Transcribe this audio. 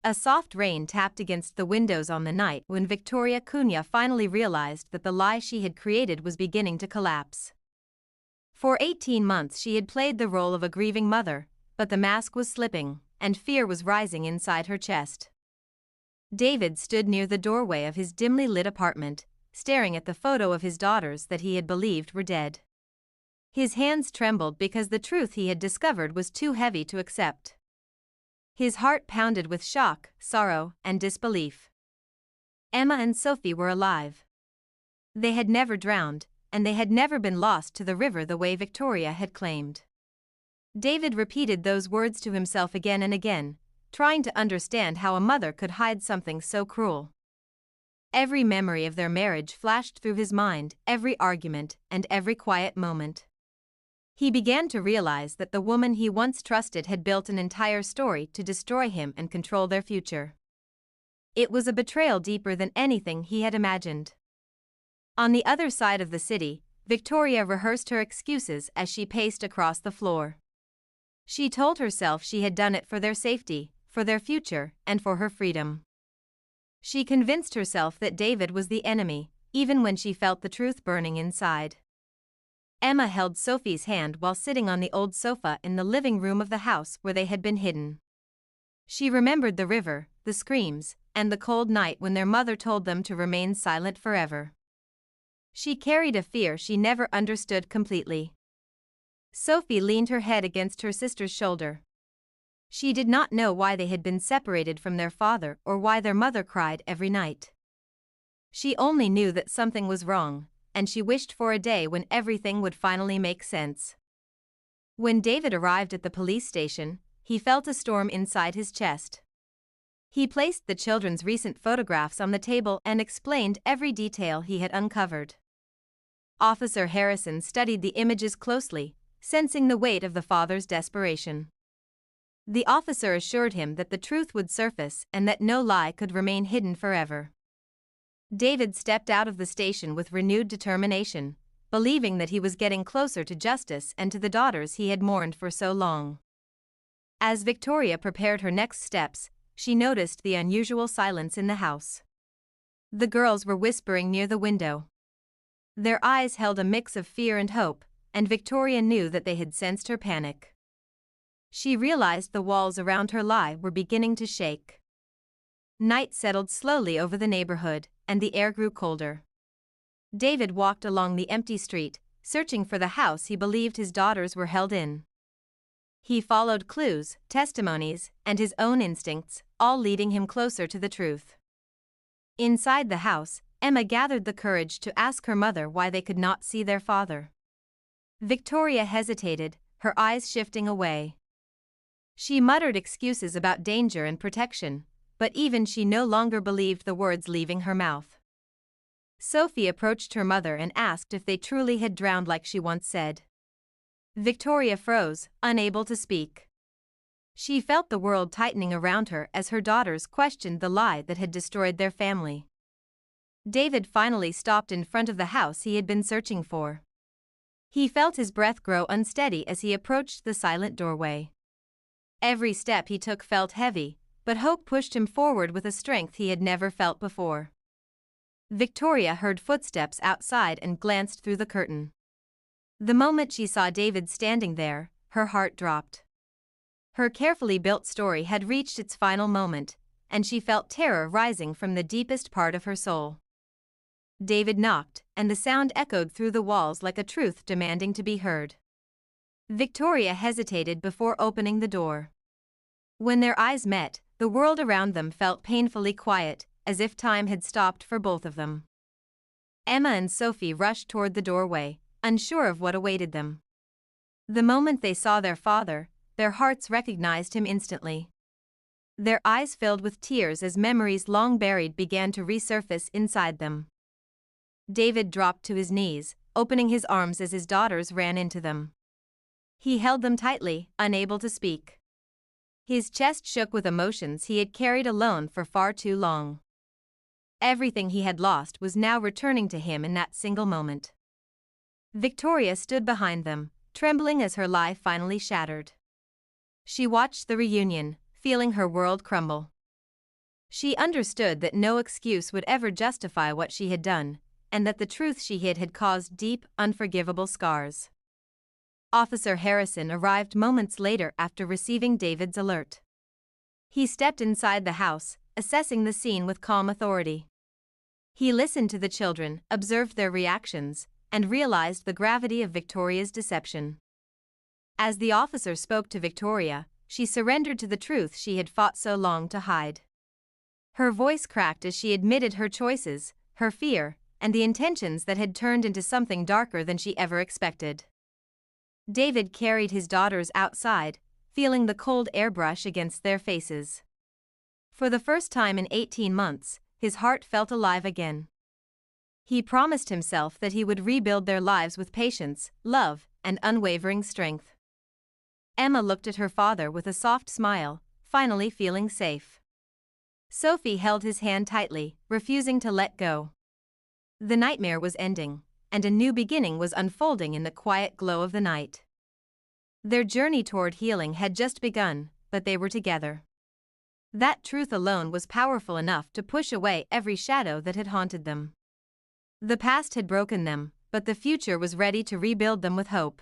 A soft rain tapped against the windows on the night when Victoria Cunha finally realized that the lie she had created was beginning to collapse. For 18 months she had played the role of a grieving mother, but the mask was slipping, and fear was rising inside her chest. David stood near the doorway of his dimly lit apartment, staring at the photo of his daughters that he had believed were dead. His hands trembled because the truth he had discovered was too heavy to accept. His heart pounded with shock, sorrow, and disbelief. Emma and Sophie were alive. They had never drowned, and they had never been lost to the river the way Victoria had claimed. David repeated those words to himself again and again, trying to understand how a mother could hide something so cruel. Every memory of their marriage flashed through his mind, every argument, and every quiet moment. He began to realize that the woman he once trusted had built an entire story to destroy him and control their future. It was a betrayal deeper than anything he had imagined. On the other side of the city, Victoria rehearsed her excuses as she paced across the floor. She told herself she had done it for their safety, for their future, and for her freedom. She convinced herself that David was the enemy, even when she felt the truth burning inside. Emma held Sophie's hand while sitting on the old sofa in the living room of the house where they had been hidden. She remembered the river, the screams, and the cold night when their mother told them to remain silent forever. She carried a fear she never understood completely. Sophie leaned her head against her sister's shoulder. She did not know why they had been separated from their father or why their mother cried every night. She only knew that something was wrong, and she wished for a day when everything would finally make sense. When David arrived at the police station, he felt a storm inside his chest. He placed the children's recent photographs on the table and explained every detail he had uncovered. Officer Harrison studied the images closely, sensing the weight of the father's desperation. The officer assured him that the truth would surface and that no lie could remain hidden forever. David stepped out of the station with renewed determination, believing that he was getting closer to justice and to the daughters he had mourned for so long. As Victoria prepared her next steps, she noticed the unusual silence in the house. The girls were whispering near the window. Their eyes held a mix of fear and hope, and Victoria knew that they had sensed her panic. She realized the walls around her lie were beginning to shake. Night settled slowly over the neighborhood, and the air grew colder. David walked along the empty street, searching for the house he believed his daughters were held in. He followed clues, testimonies, and his own instincts, all leading him closer to the truth. Inside the house, Emma gathered the courage to ask her mother why they could not see their father. Victoria hesitated, her eyes shifting away. She muttered excuses about danger and protection, but even she no longer believed the words leaving her mouth. Sophie approached her mother and asked if they truly had drowned like she once said. Victoria froze, unable to speak. She felt the world tightening around her as her daughters questioned the lie that had destroyed their family. David finally stopped in front of the house he had been searching for. He felt his breath grow unsteady as he approached the silent doorway. Every step he took felt heavy, but hope pushed him forward with a strength he had never felt before. Victoria heard footsteps outside and glanced through the curtain. The moment she saw David standing there, her heart dropped. Her carefully built story had reached its final moment, and she felt terror rising from the deepest part of her soul. David knocked, and the sound echoed through the walls like a truth demanding to be heard. Victoria hesitated before opening the door. When their eyes met, the world around them felt painfully quiet, as if time had stopped for both of them. Emma and Sophie rushed toward the doorway, unsure of what awaited them. The moment they saw their father, their hearts recognized him instantly. Their eyes filled with tears as memories long buried began to resurface inside them. David dropped to his knees, opening his arms as his daughters ran into them. He held them tightly, unable to speak. His chest shook with emotions he had carried alone for far too long. Everything he had lost was now returning to him in that single moment. Victoria stood behind them, trembling as her lie finally shattered. She watched the reunion, feeling her world crumble. She understood that no excuse would ever justify what she had done, and that the truth she hid had caused deep, unforgivable scars. Officer Harrison arrived moments later after receiving David's alert. He stepped inside the house, assessing the scene with calm authority. He listened to the children, observed their reactions, and realized the gravity of Victoria's deception. As the officer spoke to Victoria, she surrendered to the truth she had fought so long to hide. Her voice cracked as she admitted her choices, her fear, and the intentions that had turned into something darker than she ever expected. David carried his daughters outside, feeling the cold airbrush against their faces. For the first time in 18 months, his heart felt alive again. He promised himself that he would rebuild their lives with patience, love, and unwavering strength. Emma looked at her father with a soft smile, finally feeling safe. Sophie held his hand tightly, refusing to let go. The nightmare was ending, and a new beginning was unfolding in the quiet glow of the night. Their journey toward healing had just begun, but they were together. That truth alone was powerful enough to push away every shadow that had haunted them. The past had broken them, but the future was ready to rebuild them with hope.